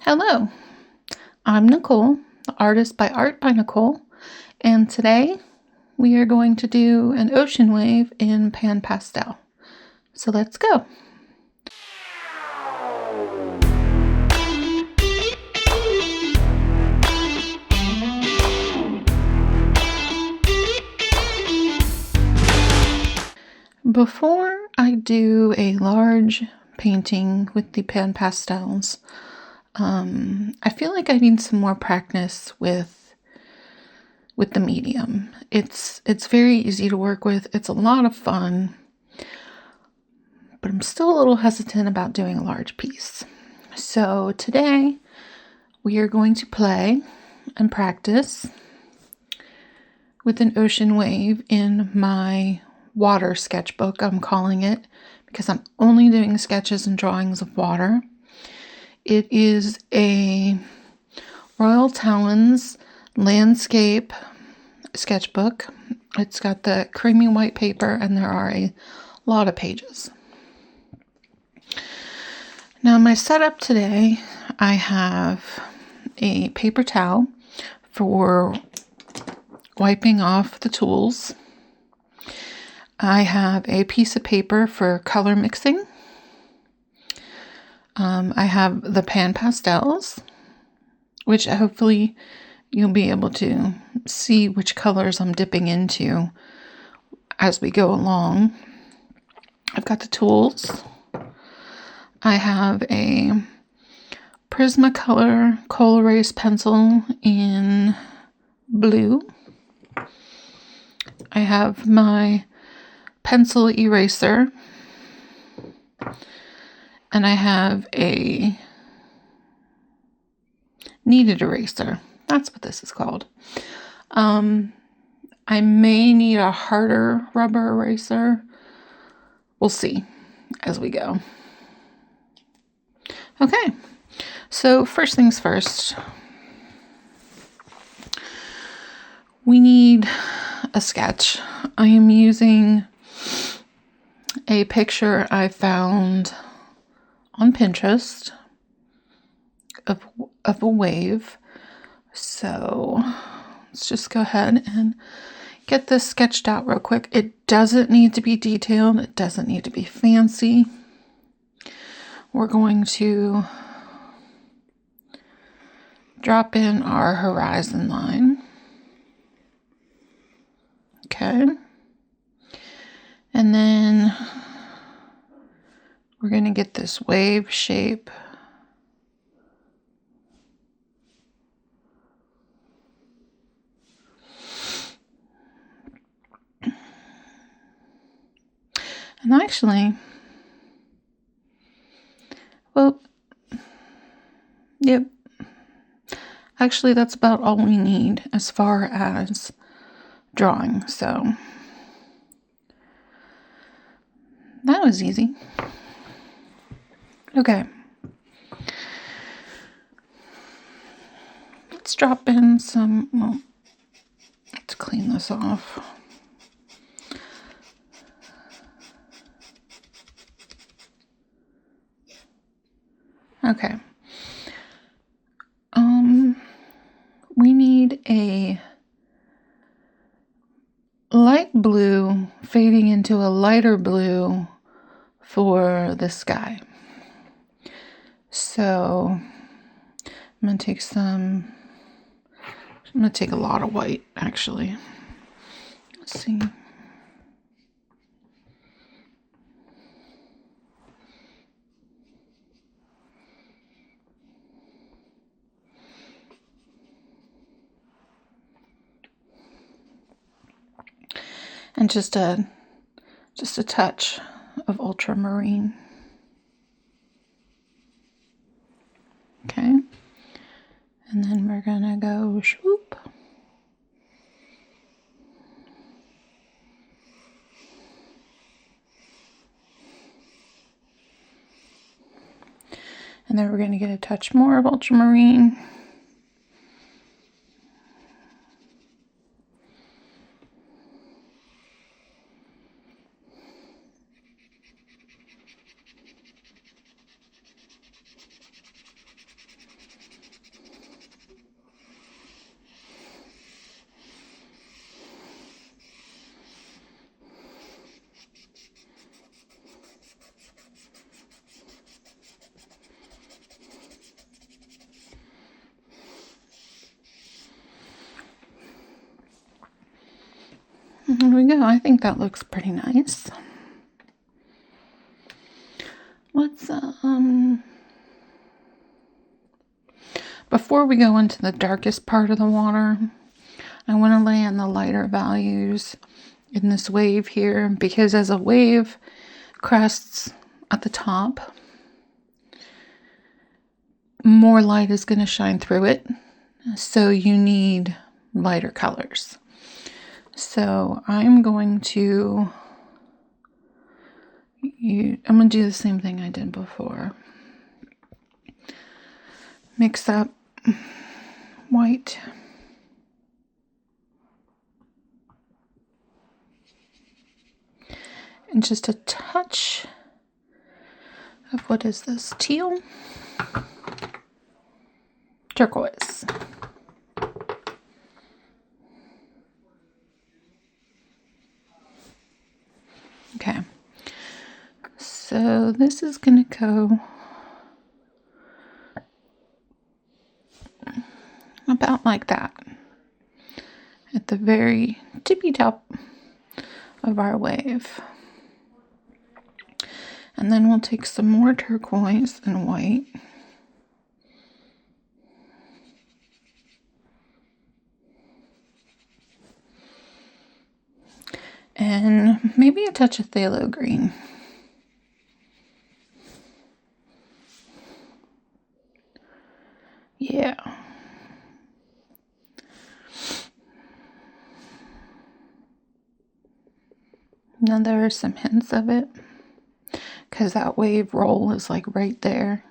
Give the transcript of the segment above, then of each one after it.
Hello, I'm Nicole, the artist by Art by Nicole, and today we are going to do an ocean wave in PanPastel. So let's go. Before I do a large painting with the PanPastels, I feel like I need some more practice with the medium. It's very easy to work with. It's a lot of fun, but I'm still a little hesitant about doing a large piece. So today we are going to play and practice with an ocean wave in my water sketchbook, I'm calling it, because I'm only doing sketches and drawings of water. It is a Royal Talons landscape sketchbook. It's got the creamy white paper and there are a lot of pages. Now my setup today, I have a paper towel for wiping off the tools. I have a piece of paper for color mixing. I have the PanPastels, which hopefully you'll be able to see which colors I'm dipping into as we go along. I've got the tools. I have a Prismacolor Coal Erase pencil in blue. I have my pencil eraser, and I have a kneaded eraser. That's what this is called. I may need a harder rubber eraser. We'll see as we go. Okay, so first things first, we need a sketch. I am using a picture I found on Pinterest of a wave. So let's just go ahead and get this sketched out real quick. It doesn't need to be detailed. It doesn't need to be fancy. We're going to drop in our horizon line. Okay. And then we're going to get this wave shape. And actually, well, yep. Actually, that's about all we need as far as drawing. So that was easy. Okay. Let's drop in some, well, let's clean this off. Okay. We need a light blue fading into a lighter blue for the sky. So I'm going to take a lot of white, actually. Let's see. And just a touch of ultramarine. Okay. And then we're gonna go swoop. And then we're gonna get a touch more of ultramarine. Here we go. I think that looks pretty nice. Let's, before we go into the darkest part of the water, I want to lay in the lighter values in this wave here, because as a wave crests at the top, more light is going to shine through it. So you need lighter colors. So I'm going to do the same thing I did before. Mix up white and just a touch of, what is this, teal? Turquoise. Okay, so this is going to go about like that at the very tippy top of our wave. And then we'll take some more turquoise and white. And maybe a touch of phthalo green. Yeah. Now there are some hints of it, because that wave roll is like right there.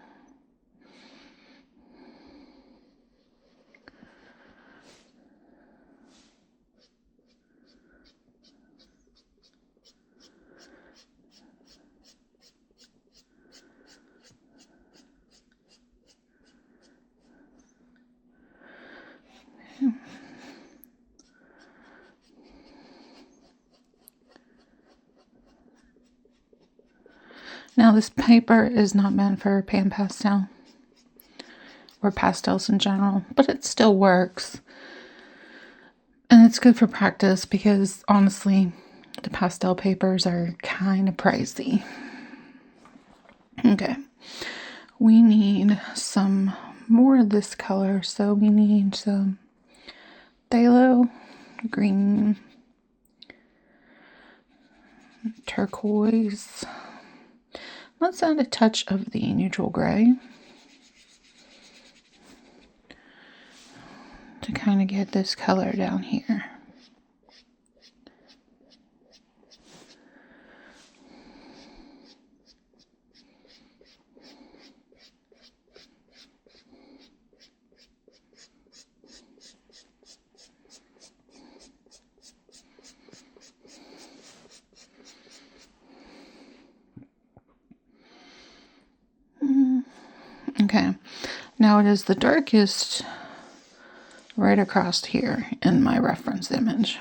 Now this paper is not meant for PanPastel or pastels in general, but it still works. And it's good for practice because honestly, the pastel papers are kind of pricey. Okay, we need some more of this color, so we need some phthalo green, turquoise. Let's add a touch of the neutral gray to kind of get this color down here. Okay, now it is the darkest right across here in my reference image.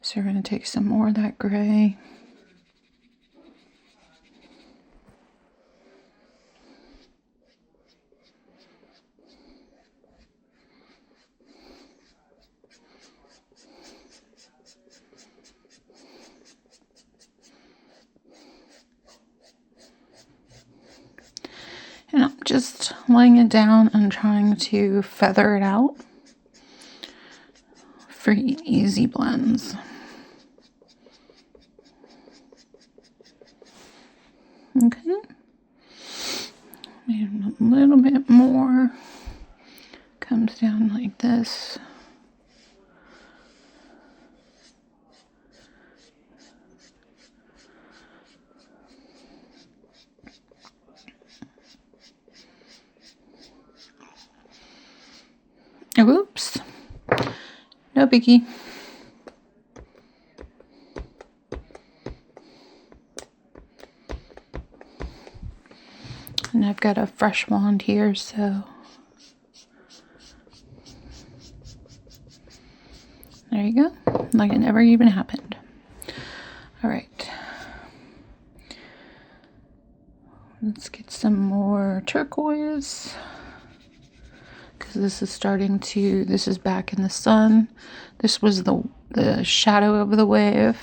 So we're going to take some more of that gray. And I'm just laying it down and trying to feather it out for easy blends. Okay. And a little bit more comes down like this. Oops, no biggie. And I've got a fresh wand here, so there you go, like it never even happened. All right, let's get some more turquoise. This is starting to, this is back in the sun. This was the the shadow of the wave.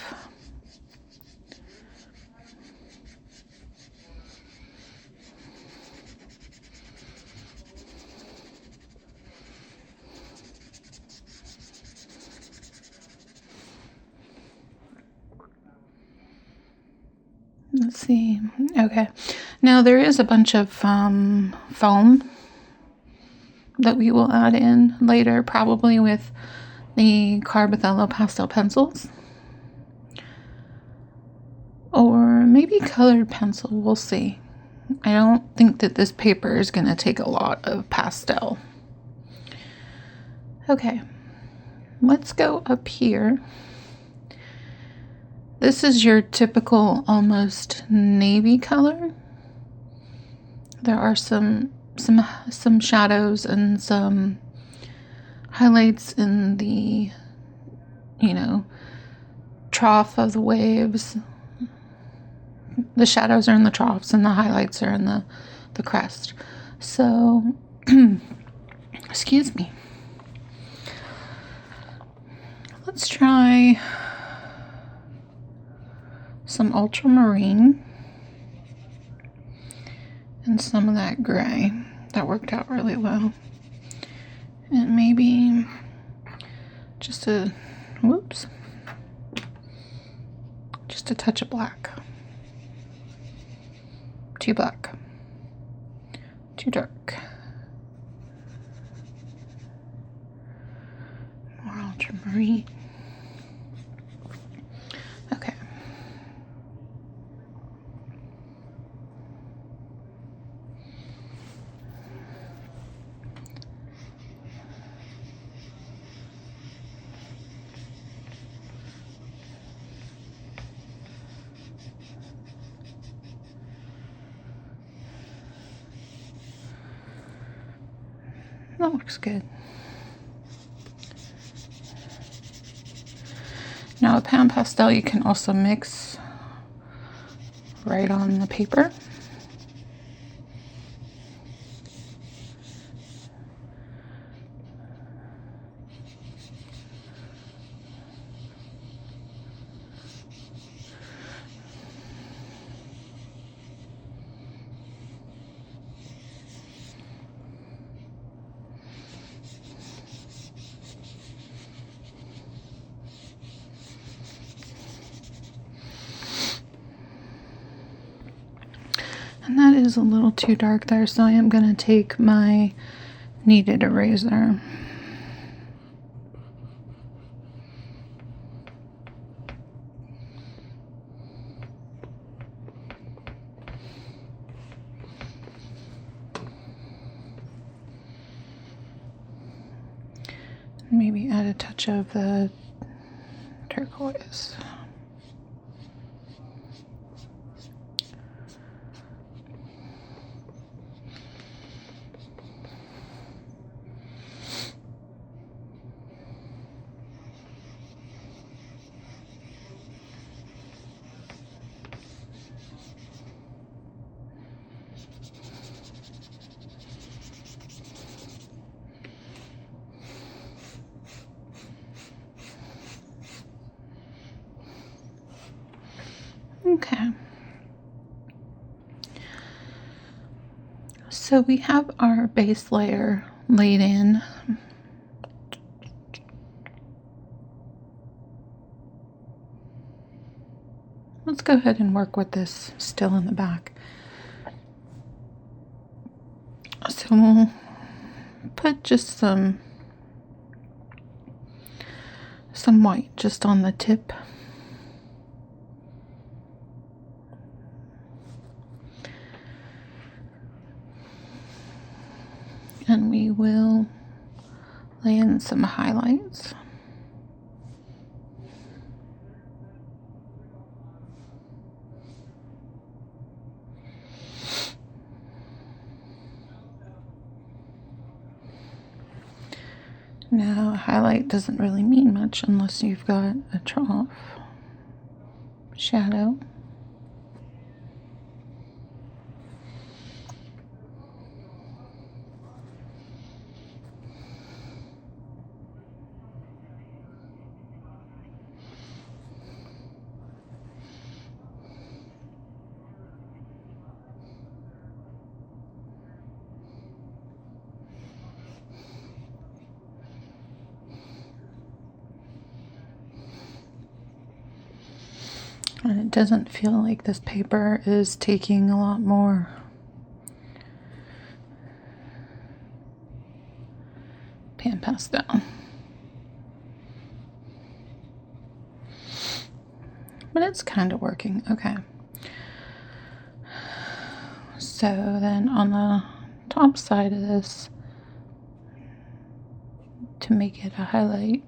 Let's see. Okay. Now there is a bunch of foam that we will add in later, probably with the Carbothello pastel pencils. Or maybe colored pencil. We'll see. I don't think that this paper is going to take a lot of pastel. Okay. Let's go up here. This is your typical almost navy color. There are some shadows and some highlights in the, trough of the waves. The shadows are in the troughs and the highlights are in the crest. So, excuse me. Let's try some ultramarine and some of that gray. That worked out really well. And maybe just a touch of black. Too black. Too dark. More ultramarine. Okay. That looks good. Now a PanPastel you can also mix right on the paper. And that is a little too dark there, so I am going to take my kneaded eraser. Maybe add a touch of the turquoise. Okay. So we have our base layer laid in. Let's go ahead and work with this still in the back. So we'll put just some white just on the tip. And we will lay in some highlights. Now, a highlight doesn't really mean much unless you've got a trough shadow. And it doesn't feel like this paper is taking a lot more. PanPastel. But it's kind of working. Okay. So then on the top side of this, to make it a highlight,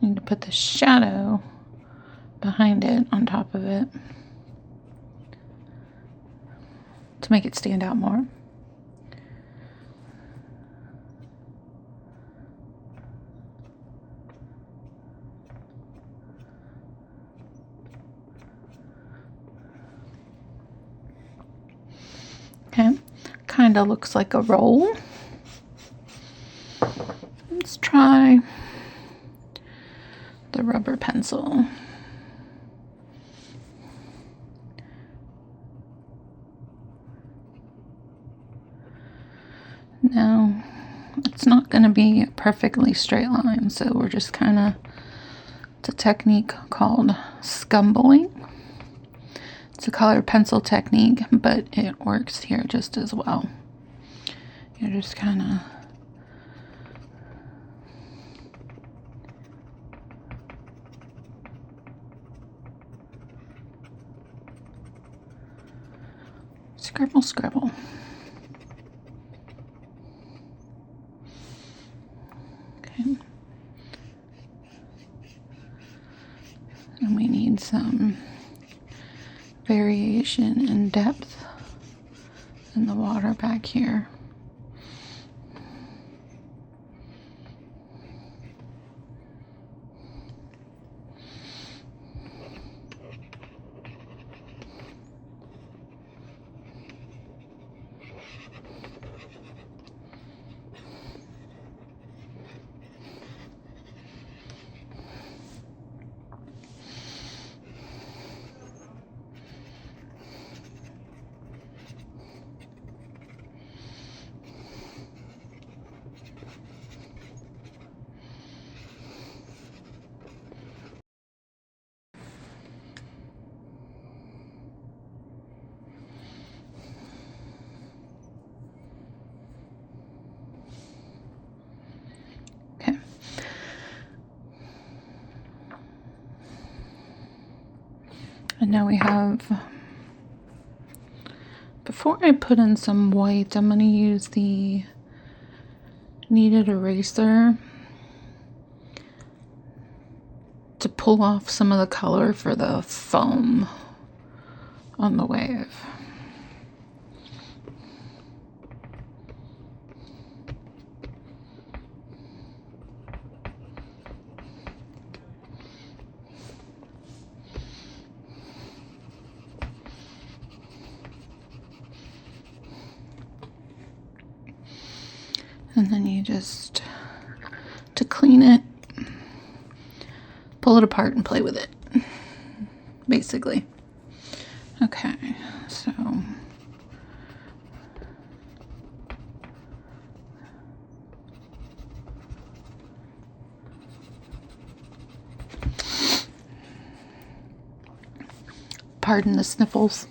I need to put the shadow behind it on top of it to make it stand out more. Okay, kind of looks like a roll. Let's try the rubber pencil. Now, it's not going to be a perfectly straight line, so we're just kind of, it's a technique called scumbling. It's a colored pencil technique, but it works here just as well. You're just kind of scribble, scribble. Okay. And we need some variation in depth in the water back here. Okay. And now we have, before I put in some white, I'm going to use the kneaded eraser to pull off some of the color for the foam on the wave. And then you just, to clean it, pull it apart and play with it, basically. Okay, so pardon the sniffles.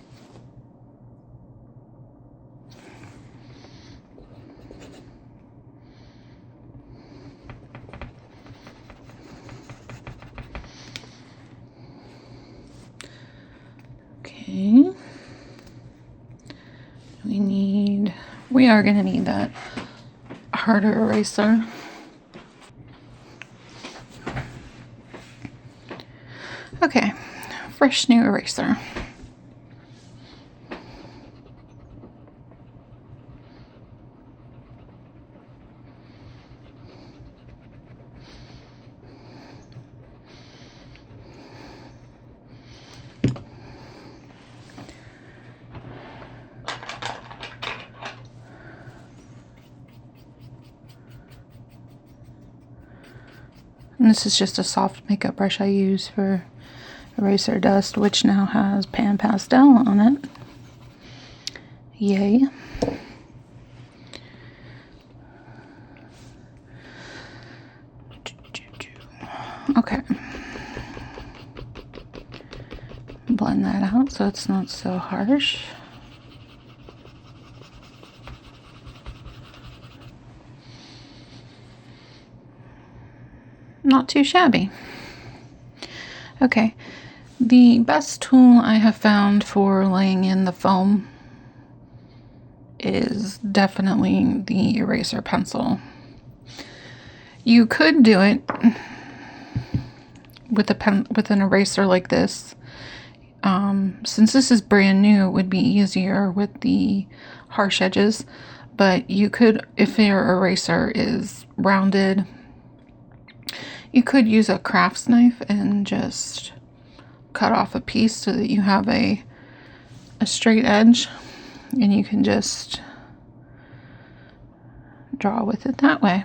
Okay. We are going to need that harder eraser. Okay, fresh new eraser. And this is just a soft makeup brush I use for eraser dust, which now has PanPastel on it. Yay. Okay. blend that out so it's not so harsh. Not too shabby. Okay, the best tool I have found for laying in the foam is definitely the eraser pencil. You could do it with an eraser like this. Since this is brand new, it would be easier with the harsh edges, but you could, if your eraser is rounded, you could use a crafts knife and just cut off a piece so that you have a straight edge, and you can just draw with it that way.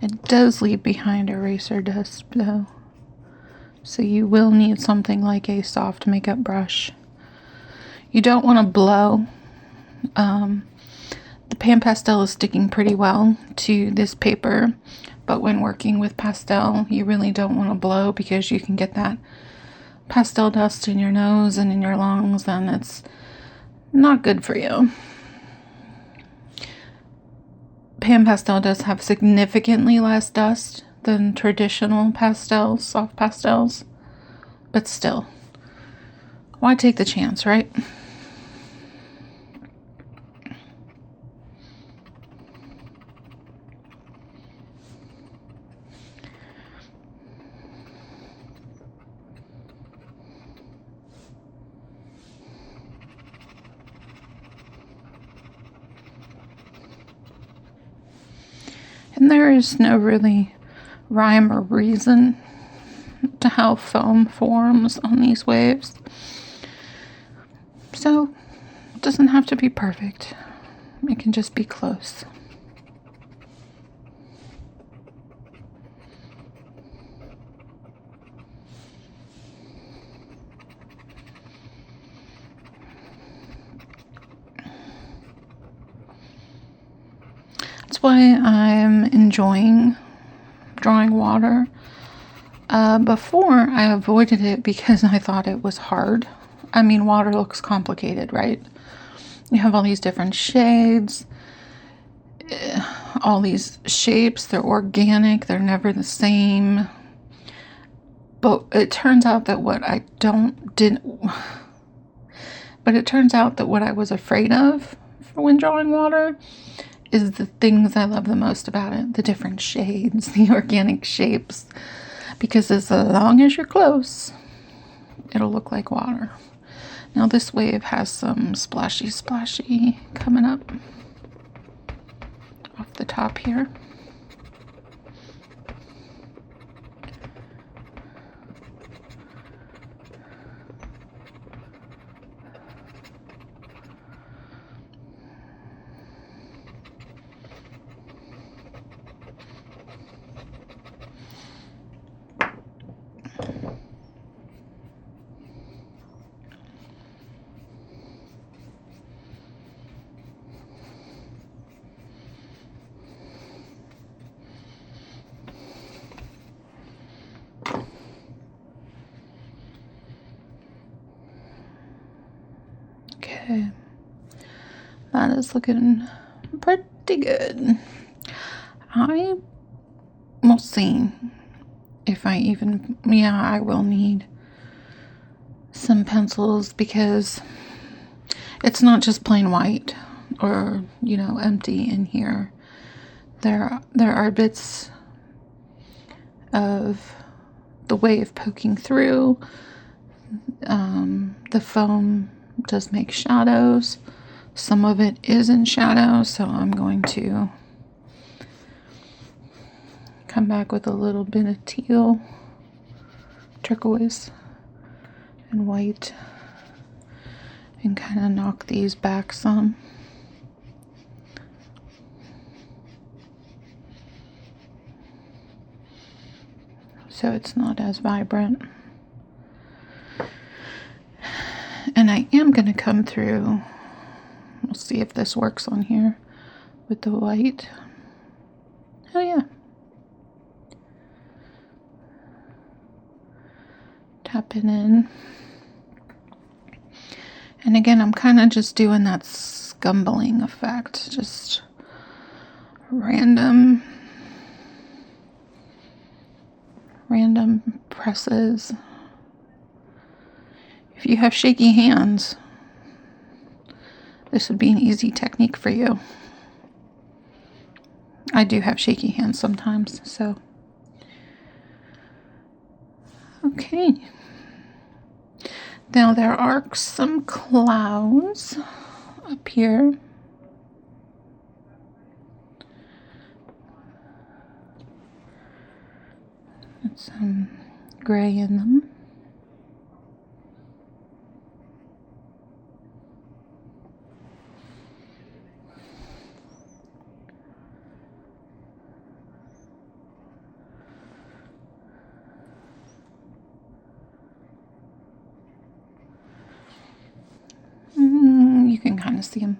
It does leave behind eraser dust though, so you will need something like a soft makeup brush. You don't want to blow. The PanPastel is sticking pretty well to this paper, but when working with pastel, you really don't want to blow because you can get that pastel dust in your nose and in your lungs, and it's not good for you. PanPastel does have significantly less dust than traditional pastels, soft pastels, but still, why take the chance, right? And there is no really rhyme or reason to how foam forms on these waves. So it doesn't have to be perfect. It can just be close. That's why I'm enjoying drawing water. Before, I avoided it because I thought it was hard. I mean, water looks complicated, right? You have all these different shades, all these shapes. They're organic. They're never the same. But it turns out that what I was afraid of when drawing water is the things I love the most about it. The different shades, the organic shapes. Because as long as you're close, it'll look like water. Now this wave has some splashy coming up off the top here. Okay, that is looking pretty good. I will see if I will need some pencils because it's not just plain white or, empty in here. There are bits of the wave poking through. The foam does make shadows. Some of it is in shadow, so I'm going to come back with a little bit of teal, turquoise, and white, and kind of knock these back some. So it's not as vibrant. And I am going to come through, we'll see if this works on here, with the white. Oh yeah, happen in. And again, I'm kind of just doing that scumbling effect, just random presses. If you have shaky hands, this would be an easy technique for you. I do have shaky hands sometimes, so. Okay. Now there are some clouds up here. With some gray in them. You can kind of see them.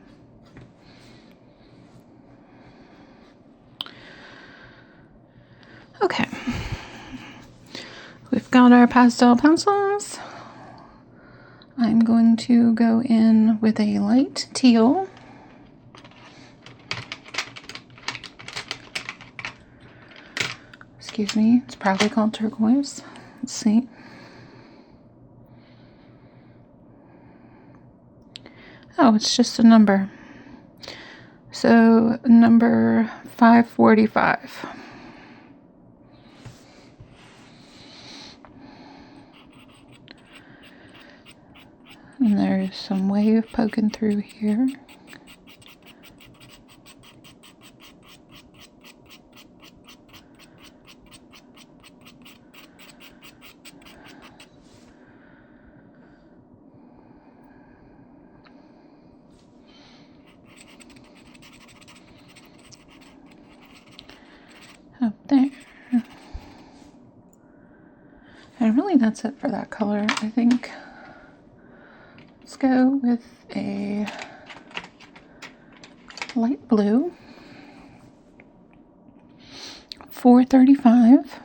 Okay. We've got our pastel pencils. I'm going to go in with a light teal. Excuse me, it's probably called turquoise. Let's see. Oh, it's just a number. So, number 545. And there's some wave poking through here. Up there. And really that's it for that color, I think. Let's go with a light blue. 435.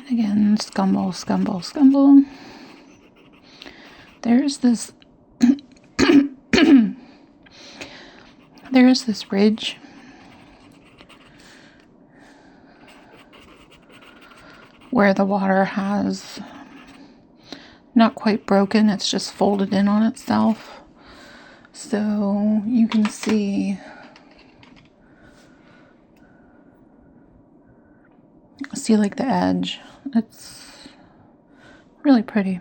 Again, scumble, scumble, scumble. There's this there's this ridge where the water has not quite broken, it's just folded in on itself. So you can see like the edge. It's really pretty.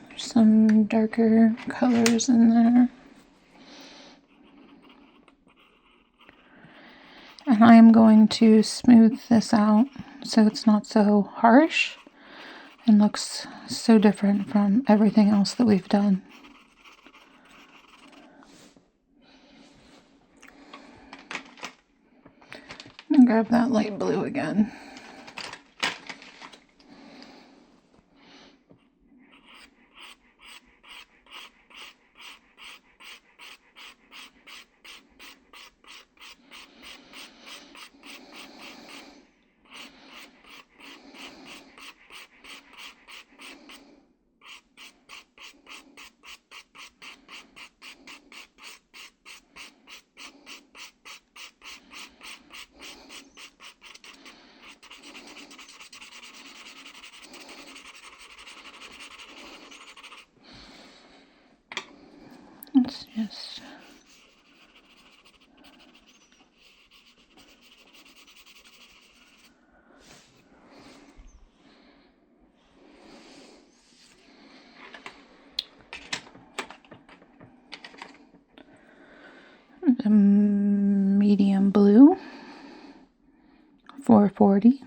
There's some darker colors in there. And I am going to smooth this out so it's not so harsh and looks so different from everything else that we've done. And grab that light blue again. a medium blue, 440.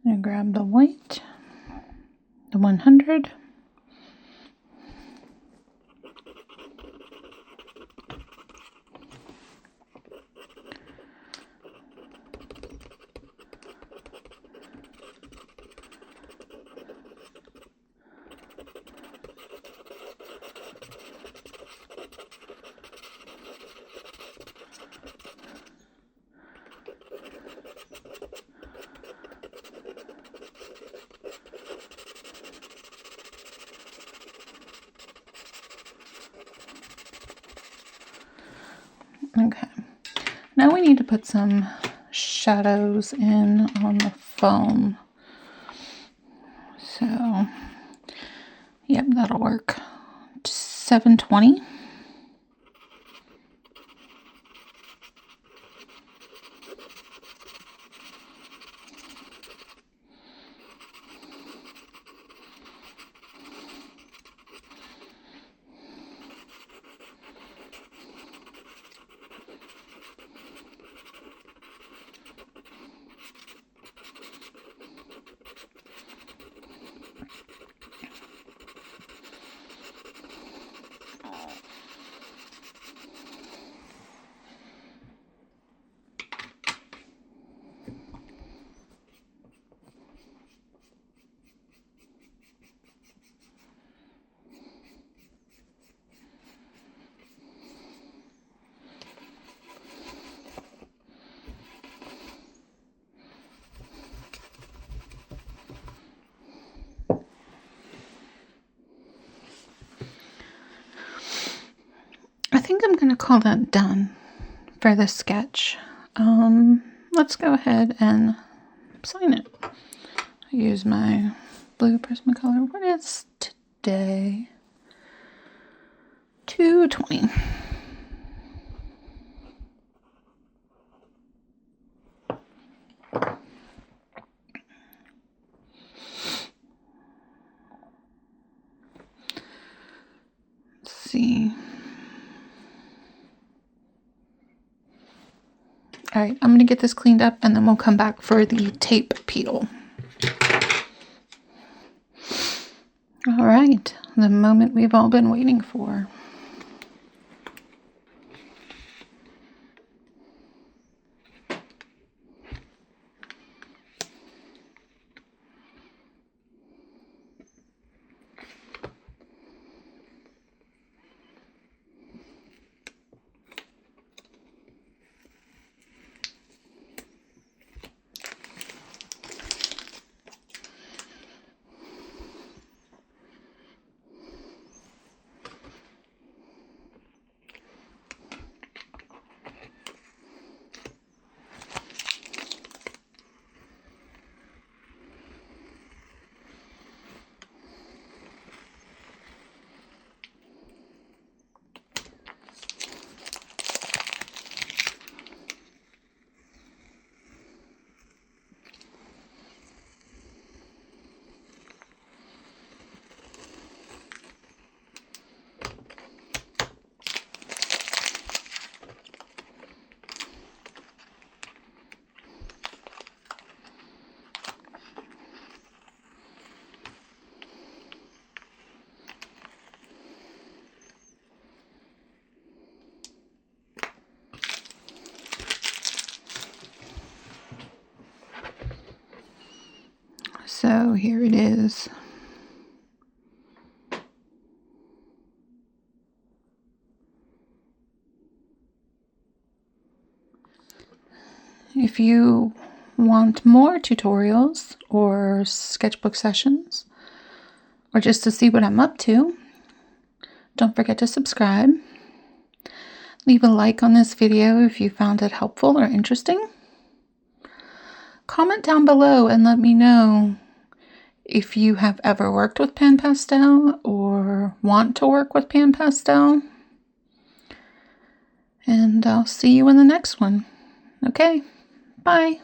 I grab the white, the 100. Okay, now we need to put some shadows in on the foam. So, yep, that'll work. 720. I think I'm going to call that done for the sketch. Let's go ahead and sign it. I use my blue Prismacolor. What is today? 2/20. Let's see. All right, I'm going to get this cleaned up and then we'll come back for the tape peel. All right, the moment we've all been waiting for. So here it is. If you want more tutorials or sketchbook sessions, or just to see what I'm up to, don't forget to subscribe. Leave a like on this video if you found it helpful or interesting. Comment down below and let me know if you have ever worked with PanPastel or want to work with PanPastel. And I'll see you in the next one. Okay, bye.